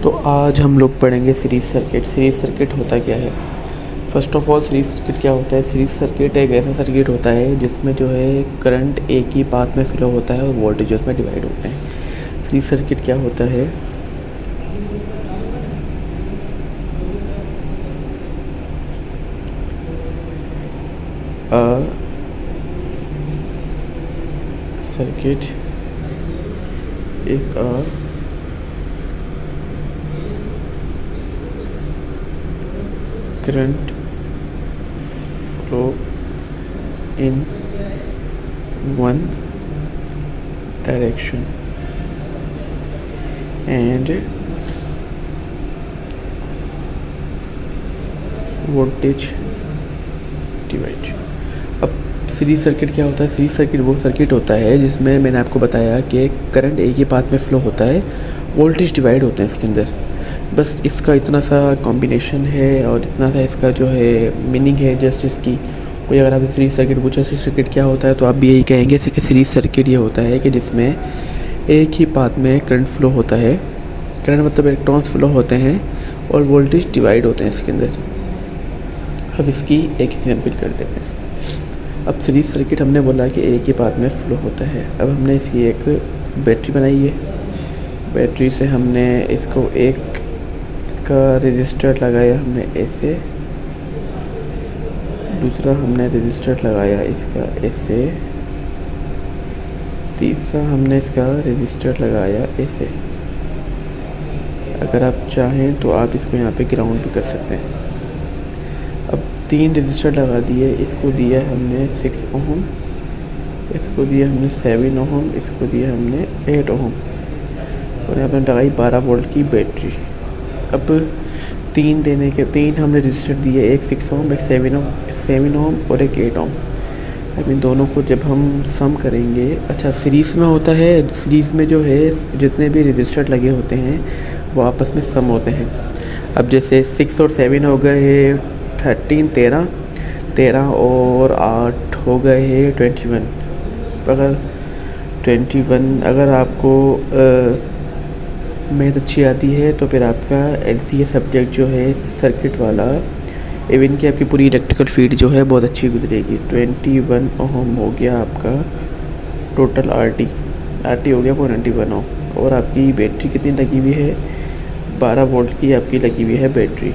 तो आज हम लोग पढ़ेंगे सीरीज सर्किट। सीरीज सर्किट होता क्या है? First of all series circuit क्या होता है? सीरीज सर्किट एक ऐसा सर्किट होता है जिसमें जो है करंट एक ही पाथ में फ्लो होता है और वोल्टेज उसमें डिवाइड होते हैं। सीरीज सर्किट क्या होता है? Circuit is a current flow in one direction and voltage divide. अब सीरीज सर्किट क्या होता है? सीरीज सर्किट वो सर्किट होता है जिसमें मैंने आपको बताया कि करंट एक ही पाथ में फ्लो होता है, वोल्टेज डिवाइड होते हैं इसके अंदर। बस इसका इतना सा कॉम्बिनेशन है और इतना सा इसका जो है मीनिंग है। जस्ट इसकी कोई अगर आपसे सीरीज सर्किट पूछा सीरीज सर्किट क्या होता है तो आप भी यही कहेंगे कि सीरीज सर्किट ये होता है कि जिसमें एक ही पाथ में करंट फ्लो होता है। करंट मतलब इलेक्ट्रॉन्स फ्लो होते हैं और वोल्टेज डिवाइड होते हैं इसके अंदर। अब इसकी एक एग्जांपल कर लेते हैं। अब सीरीज सर्किट हमने बोला कि एक ही पाथ में फ्लो होता है। अब हमने इसकी एक बैटरी बनाई है। बैटरी से हमने इसको इसका रेजिस्टर लगाया हमने ऐसे, दूसरा हमने रेजिस्टर लगाया इसका ऐसे, तीसरा हमने इसका रेजिस्टर लगाया ऐसे। अगर आप चाहें तो आप इसको यहाँ पे ग्राउंड भी कर सकते हैं। अब 3 रजिस्टर लगा दिए। इसको दिया हमने 6 ओम, इसको दिया हमने 7 ओम, इसको दिया हमने 8 ओम और यहाँ पर लगाई 12 वोल्ट की बैटरी। अब 3 हमने रजिस्टर दिए, एक 6 ओम, एक 7 ओम और एक 8 ओम। अब इन दोनों को जब हम सम करेंगे, अच्छा सीरीज़ में होता है, सीरीज़ में जो है जितने भी रजिस्टर लगे होते हैं वो आपस में सम होते हैं। अब जैसे 6 और 7 हो गए 13 और 8 हो गए है 21। अगर आपको मैथ अच्छी आती है तो फिर आपका एलसीए सब्जेक्ट जो है सर्किट वाला, इवन की आपकी पूरी इलेक्ट्रिकल फील्ड जो है बहुत अच्छी गुजरेगी। 21 ओम हो गया आपका टोटल आरटी हो गया 21 ओम। और आपकी बैटरी कितनी लगी हुई है? 12 वोल्ट की आपकी लगी हुई है बैटरी।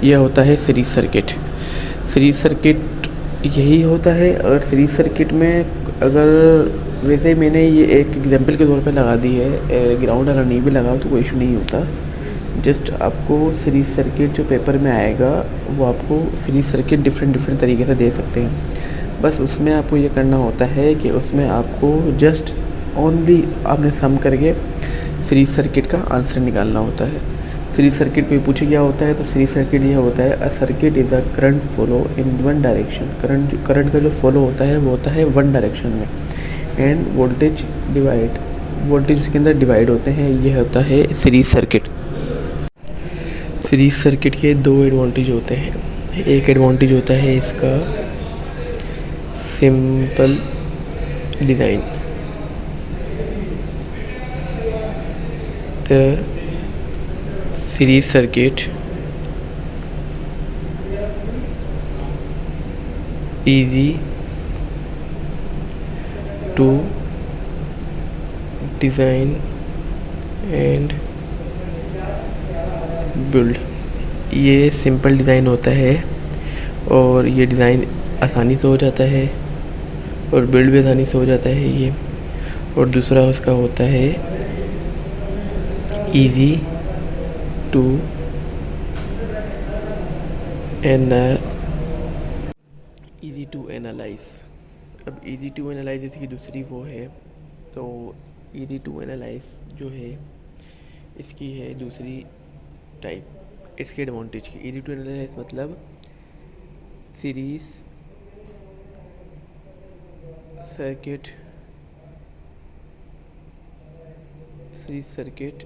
यह होता है सीरीज सर्किट। सीरीज सर्किट यही होता है। और सीरीज सर्किट में अगर वैसे मैंने ये एक एग्जांपल के तौर पे लगा दी है, ग्राउंड अगर नहीं भी लगा तो कोई इशू नहीं होता। जस्ट आपको सीरीज सर्किट जो पेपर में आएगा वो आपको सीरीज सर्किट डिफरेंट तरीके से दे सकते हैं। बस उसमें आपको ये करना होता है कि उसमें आपको जस्ट ओनली आपने सम करके सीरीज सर्किट का आंसर निकालना होता है। सीरीज सर्किट कोई पूछे क्या होता है तो सीरीज सर्किट ये होता है, a circuit is a current follow in one direction. Current का जो फॉलो होता है वो होता है वन डायरेक्शन में, एंड वोल्टेज उसके अंदर डिवाइड होते हैं। ये होता है सीरीज सर्किट। सीरीज सर्किट के 2 एडवांटेज होते हैं। एक एडवांटेज होता है इसका simple design. The series circuit easy to design and build। ये सिंपल डिज़ाइन होता है और ये डिज़ाइन आसानी से हो जाता है और बिल्ड भी आसानी से हो जाता है ये। और दूसरा उसका होता है easy to एनालाइज। अब इजी टू एनालाइज इसकी दूसरी वो है, तो इजी टू एनालाइज जो है इसकी है दूसरी टाइप। इसके एडवांटेज की इजी टू एनालाइज मतलब series circuit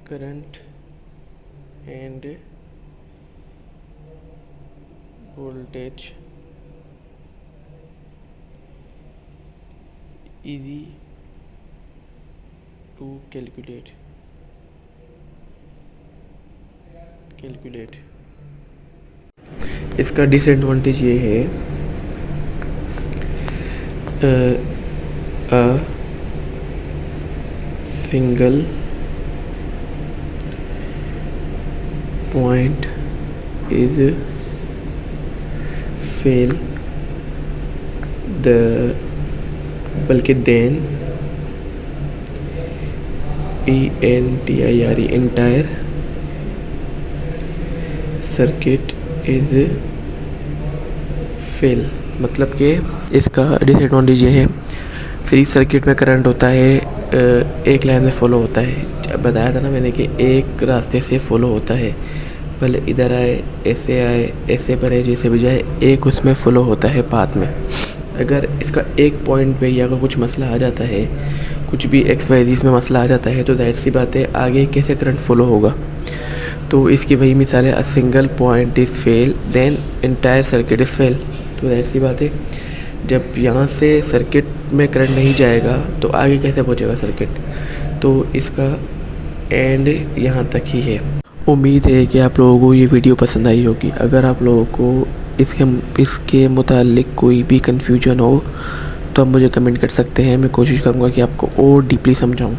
current and voltage easy to calculate। Calculate. इसका डिसएडवांटेज ये है a single point is fail the बल्कि then ENTIRE entire circuit is fail. मतलब कि इसका डिसएडवांटेज ये है, सीरीज सर्किट में करंट होता है एक लाइन में फॉलो होता है। अब बताया था ना मैंने कि एक रास्ते से फॉलो होता है, भले इधर आए ऐसे भरे जैसे भी जाए, एक उसमें फॉलो होता है पाथ में। अगर इसका एक पॉइंट पे ही अगर कुछ मसला आ जाता है, कुछ भी XYZ में मसला आ जाता है, तो ज़ाहिर सी बात है आगे कैसे करंट फॉलो होगा। तो इसकी वही मिसाल है, a single point is fail then entire circuit is fail. तो ज़ाहिर सी बात है जब यहाँ से सर्किट में करंट नहीं जाएगा तो आगे कैसे पहुँचेगा सर्किट। तो इसका एंड यहाँ तक ही है। उम्मीद है कि आप लोगों को ये वीडियो पसंद आई होगी। अगर आप लोगों को इसके मुतालिक कोई भी कन्फ्यूजन हो तो आप मुझे कमेंट कर सकते हैं। मैं कोशिश करूँगा कि आपको और डीपली समझाऊँ।